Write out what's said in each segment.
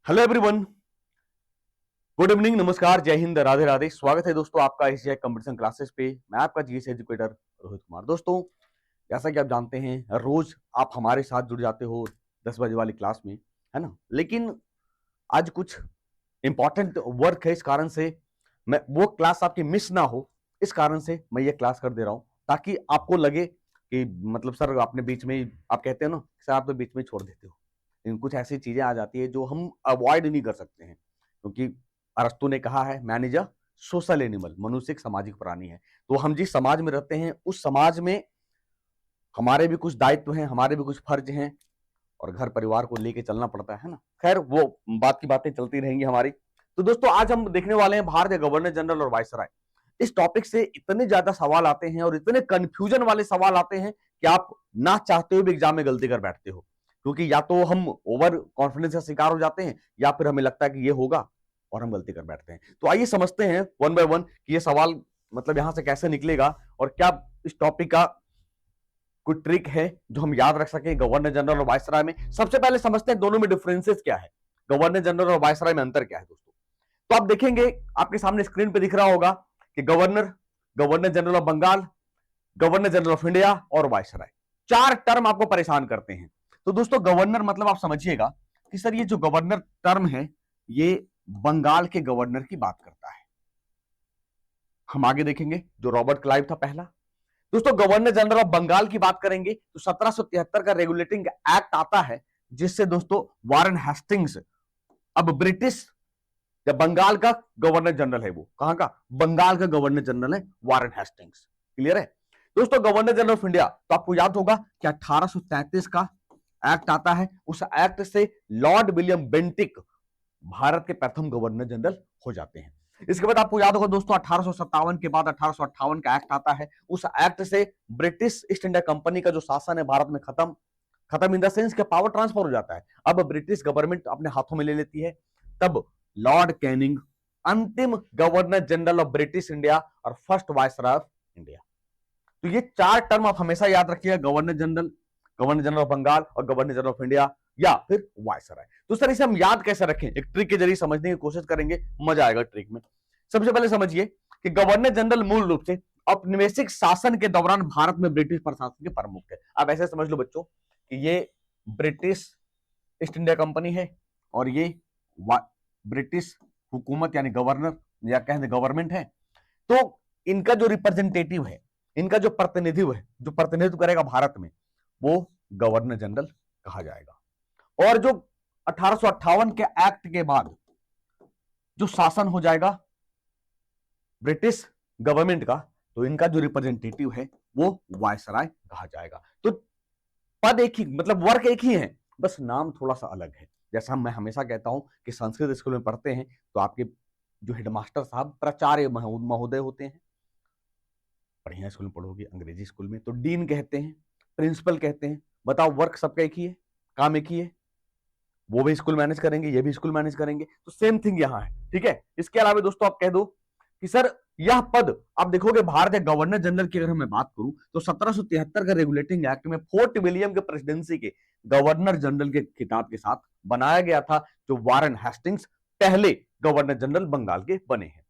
Hello everyone, good evening, नमस्कार, जय हिंद, राधे राधे। स्वागत है दोस्तों आपका एशिया कंपटीशन क्लासेस पे। मैं आपका जीएस एजुकेटर रोहित कुमार। दोस्तों, जैसा कि आप जानते हैं, रोज आप हमारे साथ जुड़ जाते हो 10 बजे वाली क्लास में, है ना। लेकिन आज कुछ इंपॉर्टेंट वर्क है, इस कारण से मैं वो क्लास आपकी मिस ना हो, इस कारण से मैं ये क्लास कर दे रहा हूं, ताकि आपको लगे कि मतलब सर आपने बीच में आप कहते हो ना सर आप तो बीच में छोड़ देते हो। लेकिन कुछ ऐसी चीजें आ जाती है जो हम अवॉइड नहीं कर सकते हैं, क्योंकि अरस्तु ने कहा है man is a social animal, मनुष्य एक सामाजिक प्राणी है। तो हम जिस समाज में रहते हैं उस समाज में हमारे भी कुछ दायित्व हैं, हमारे भी कुछ फर्ज हैं, और घर परिवार को लेके चलना पड़ता है ना। खैर, वो बात की बातें चलती रहेंगी हमारी। तो दोस्तों, आज हम देखने वाले हैं भारतीय गवर्नर जनरल और वायसराय। इस टॉपिक से इतने ज्यादा सवाल आते हैं और इतने कंफ्यूजन वाले सवाल आते हैं कि आप ना चाहते हुए भी एग्जाम में गलती कर बैठते हो, क्योंकि या तो हम ओवर कॉन्फिडेंस का शिकार हो जाते हैं या फिर हमें लगता है कि ये होगा और हम गलती कर बैठते हैं। तो आइए समझते हैं वन बाय वन कि ये सवाल मतलब यहां से कैसे निकलेगा और क्या इस टॉपिक का कोई ट्रिक है जो हम याद रख सके गवर्नर जनरल और वायसराय में। सबसे पहले समझते हैं दोनों में डिफरेंसेस क्या है, गवर्नर जनरल और वायसराय में अंतर क्या है दोस्तों। तो आप देखेंगे आपके सामने स्क्रीन पे दिख रहा होगा कि governor, governor general of Bengal, governor general of India और वायसराय, चार टर्म आपको परेशान करते हैं। तो दोस्तों, गवर्नर मतलब आप समझिएगा कि सर ये जो गवर्नर टर्म है ये बंगाल के गवर्नर की बात करता है। हम आगे देखेंगे जो रॉबर्ट क्लाइव था पहला। दोस्तों, गवर्नर जनरल ऑफ बंगाल की बात करेंगे तो 1773 का रेगुलेटिंग एक्ट आता है, जिससे दोस्तों वारेन हेस्टिंग्स, अब ब्रिटिश, जब बंगाल का गवर्नर जनरल है, वो कहां का, बंगाल का गवर्नर जनरल है वारेन हेस्टिंग्स। क्लियर है दोस्तों। गवर्नर जनरल ऑफ इंडिया, तो आपको याद होगा कि 1833 का एक्ट आता है, उस एक्ट से लॉर्ड विलियम बेंटिक भारत के प्रथम गवर्नर जनरल हो जाते हैं। इसके बाद आपको याद होगा दोस्तों 1857 के बाद 1858 का एक्ट आता है, उस एक्ट से ब्रिटिश ईस्ट इंडिया कंपनी का जो शासन है भारत में खत्म, खत्म इन द सेंस के पावर ट्रांसफर हो जाता है, अब ब्रिटिश गवर्नमेंट अपने हाथों में ले लेती है। तब लॉर्ड कैनिंग अंतिम governor general of British India और फर्स्ट वायसराय ऑफ इंडिया। तो ये चार टर्म आप हमेशा याद रखिएगा, governor general, governor general of Bengal और गवर्नर जनरल ऑफ इंडिया या फिर वायसराय। तो सर इसे हम याद कैसे रखें, एक ट्रिक के जरिए समझने की कोशिश करेंगे, मजा आएगा ट्रिक में। सबसे पहले समझिए कि गवर्नर जनरल मूल रूप से औपनिवेशिक शासन के दौरान भारत में ब्रिटिश प्रशासन के प्रमुख थे। अब ऐसे समझ लो बच्चों कि ये ब्रिटिश ईस्ट इंडिया कंपनी है और ये ब्रिटिश हुकूमत यानी गवर्नर या कहते गवर्नमेंट है। तो इनका जो रिप्रेजेंटेटिव है, इनका जो प्रतिनिधित्व है, जो प्रतिनिधित्व करेगा भारत में, वो गवर्नर जनरल कहा जाएगा। और जो 1858 के एक्ट के बाद जो शासन हो जाएगा ब्रिटिश गवर्नमेंट का, तो इनका जो रिप्रेजेंटेटिव है वो वायसराय कहा जाएगा। तो पद एक ही, मतलब वर्क एक ही है, बस नाम थोड़ा सा अलग है। जैसा मैं हमेशा कहता हूं कि संस्कृत स्कूल में पढ़ते हैं तो आपके जो हेडमास्टर साहब प्राचार्य महोदय होते हैं, बढ़िया स्कूल में पढ़ोगे, अंग्रेजी स्कूल में तो डीन कहते हैं, प्रिंसिपल कहते हैं। बताओ, वर्क सबका एक ही है, काम एक ही है, वो भी स्कूल मैनेज करेंगे, ये भी स्कूल मैनेज करेंगे, तो सेम थिंग यहां है। ठीक है। इसके अलावा दोस्तों आप कह दो कि सर यह पद, आप देखोगे भारत के गवर्नर जनरल की अगर मैं बात करूं तो 1773 का रेगुलेटिंग एक्ट में फोर्ट विलियम के प्रेसिडेंसी के गवर्नर जनरल के खिताब के साथ बनाया गया था, जो वारेन हेस्टिंग्स पहले गवर्नर जनरल बंगाल के बने हैं।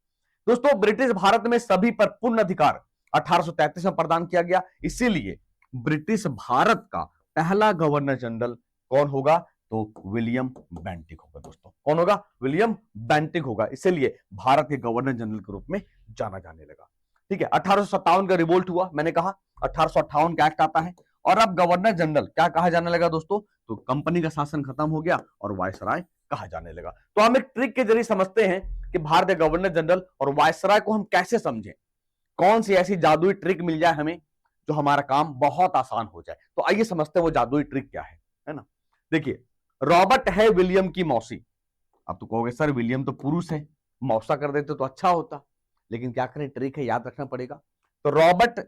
दोस्तों, ब्रिटिश भारत में सभी पर पूर्ण अधिकार 1833 में प्रदान किया गया, इसीलिए ब्रिटिश भारत का पहला गवर्नर जनरल कौन होगा, तो विलियम बेंटिक होगा। दोस्तों कौन होगा, विलियम बेंटिक होगा, इसीलिए भारत के गवर्नर जनरल के रूप में जाना जाने लगा। ठीक है। 1857 का रिवोल्ट हुआ, मैंने कहा 1858 का एक्ट आता है, और अब गवर्नर जनरल क्या कहा जाने लगा दोस्तों, तो कंपनी का शासन खत्म हो गया और वायसराय कहा जाने लगा। तो हम एक ट्रिक के जरिए समझते हैं कि भारतीय गवर्नर जनरल और वायसराय को हम कैसे समझें, कौन सी ऐसी जादुई ट्रिक मिल जाए हमें जो हमारा काम बहुत आसान हो जाए। तो आइए समझते हैं वो जादुई ट्रिक क्या है ना। देखिए, रॉबर्ट है विलियम की मौसी। अब तो कहोगे सर विलियम तो पुरुष है, मौसा कर देते तो अच्छा होता, लेकिन क्या करें, ट्रिक है, याद रखना पड़ेगा। तो रॉबर्ट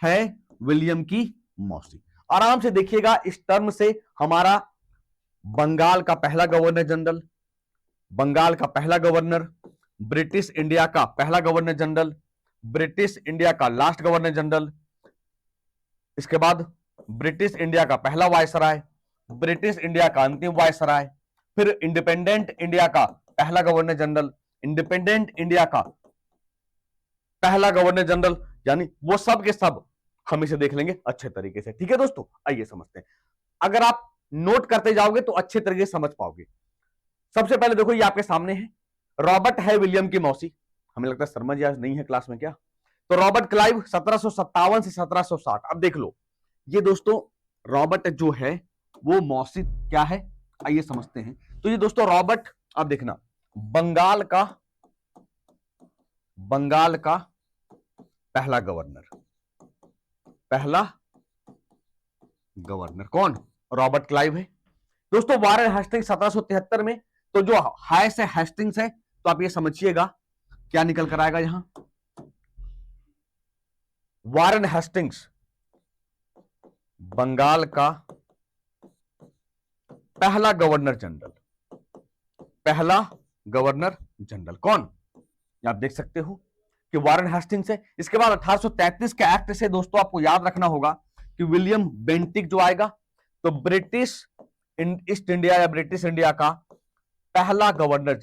है विलियम की मौसी। आराम से देखिएगा, इस टर्म से हमारा बंगाल का पहला गवर्नर जनरल, बंगाल का पहला गवर्नर, ब्रिटिश इंडिया का पहला गवर्नर जनरल, ब्रिटिश इंडिया का लास्ट गवर्नर जनरल, इसके बाद ब्रिटिश इंडिया का पहला वायसराय, ब्रिटिश इंडिया का अंतिम वायसराय, फिर इंडिपेंडेंट इंडिया का पहला गवर्नर जनरल, इंडिपेंडेंट इंडिया का पहला गवर्नर जनरल, यानी वो सब के सब हम इसे देख लेंगे अच्छे तरीके से। ठीक है दोस्तों, आइए समझते हैं। अगर आप नोट करते जाओगे तो अच्छे तरीके से समझ पाओगे। सबसे पहले देखो, ये आपके सामने है, रॉबर्ट है विलियम की मौसी। हमें लगता है शर्मा जी आज नहीं है क्लास में क्या? तो रॉबर्ट क्लाइव 1757 से 1760। अब देख लो, ये दोस्तों रॉबर्ट जो है वो मौसी क्या है, आइए समझते हैं। तो ये दोस्तों रॉबर्ट, अब देखना, बंगाल का पहला गवर्नर कौन? रॉबर्ट क्लाइव है दोस्तों। वारेन हेस्टिंग्स 1773 में। तो जो हाय से हेस्टिंग्स है, तो आप ये समझिएगा क्या निकल कर आएगा यहां, वारेन हेस्टिंग्स बंगाल का पहला गवर्नर जनरल कौन? आप देख सकते हो कि वारेन हेस्टिंग्स है। इसके बाद 1833 के एक्ट से दोस्तों आपको याद रखना होगा कि विलियम बेंटिक जो आएगा, तो ब्रिटिश ईस्ट इंडिया या ब्रिटिश इंडिया का पहला गवर्नर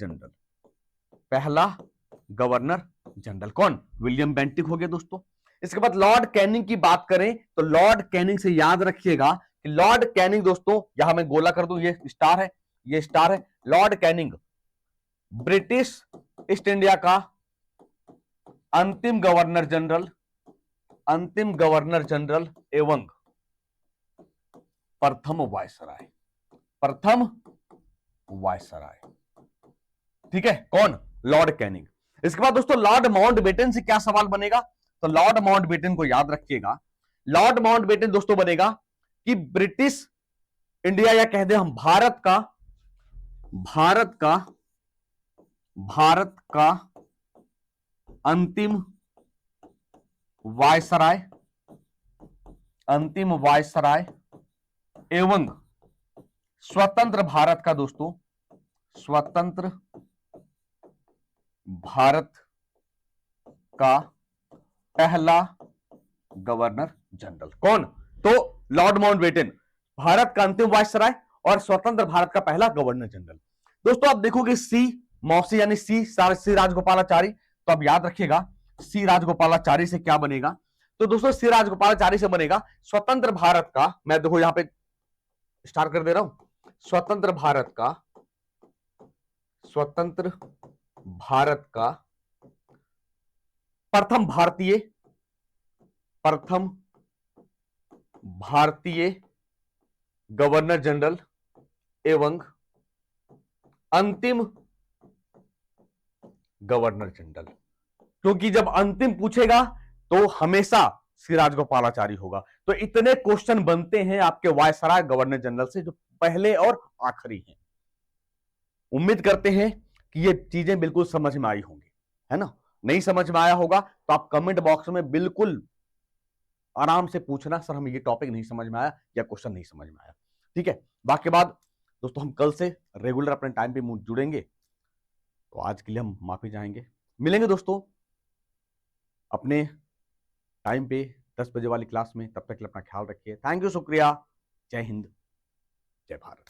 जनरल कौन? विलियम बेंटिक हो गया दोस्तों। इसके बाद लॉर्ड कैनिंग की बात करें तो लॉर्ड कैनिंग से याद रखिएगा कि लॉर्ड कैनिंग दोस्तों, यहां मैं गोला कर दूं, ये स्टार है, Lord Canning British east India का अंतिम गवर्नर जनरल एवं प्रथम वायसराय। ठीक है, कौन? Lord Canning. इसके बाद दोस्तों लॉर्ड माउंटबेटन से क्या सवाल बनेगा? तो लॉर्ड माउंटबेटन को याद रखिएगा। लॉर्ड माउंटबेटन दोस्तों बनेगा कि ब्रिटिश इंडिया या कह दे हम भारत का अंतिम वायसराय एवं स्वतंत्र भारत का दोस्तों, स्वतंत्र भारत का पहला गवर्नर जनरल कौन? तो लॉर्ड माउंटबेटन भारत का अंतिम वायसराय और स्वतंत्र भारत का पहला गवर्नर जनरल। दोस्तों आप देखोगे सी मौसी यानी सी राजगोपालाचारी, तो आप याद रखिएगा सी राजगोपालाचारी से क्या बनेगा? तो दोस्तों सी राजगोपालाचारी से बनेगा स्वतंत्र भारत का, मैं देखो यहां पे स्टार कर दे रहा हूं, स्वतंत्र भारत का प्रथम भारतीय गवर्नर जनरल एवं अंतिम गवर्नर जनरल। क्योंकि जब अंतिम पूछेगा तो हमेशा श्री राजगोपालाचारी होगा। तो इतने क्वेश्चन बनते हैं आपके वायसराय गवर्नर जनरल से, जो पहले और आखिरी हैं। उम्मीद करते हैं कि ये चीजें बिल्कुल समझ में आई होंगी, है ना? नहीं समझ में आया होगा तो आप कमेंट बॉक्स में बिल्कुल आराम से पूछना, सर हमें ये टॉपिक नहीं समझ में आया या क्वेश्चन नहीं समझ में आया। ठीक है, बाकी बात दोस्तों हम कल से रेगुलर अपने टाइम पे जुड़ेंगे, तो आज के लिए हम माफी चाहेंगे। मिलेंगे दोस्तों अपने टाइम पे 10 बजे वाली क्लास में, तब तक के लिए अपना ख्याल रखिए। थैंक यू, शुक्रिया, जय हिंद, जय भारत।